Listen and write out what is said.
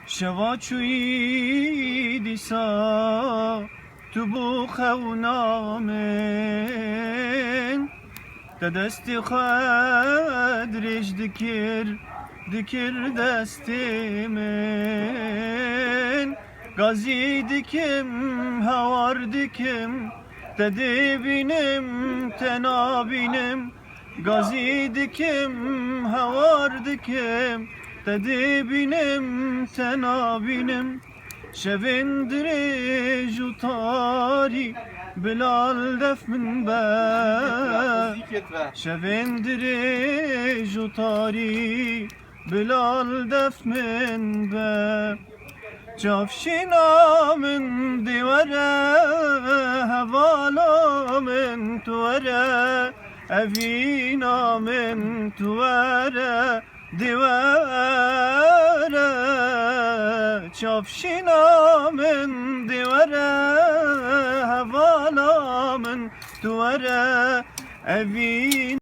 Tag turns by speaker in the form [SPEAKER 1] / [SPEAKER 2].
[SPEAKER 1] شواچوی دیسا تو بو خونامن دستی خدرش دکر دستی من گازی دکم هوار دکم dedi benim tenabinem gazı dikim havar dikim dedi benim tenabinem şevindire jutari bilal def min be şevindire jutari bilal def min be Çavşina min divere hevala min tuvere evina min tuvere divere Çavşina min divere hevala min tuvere evina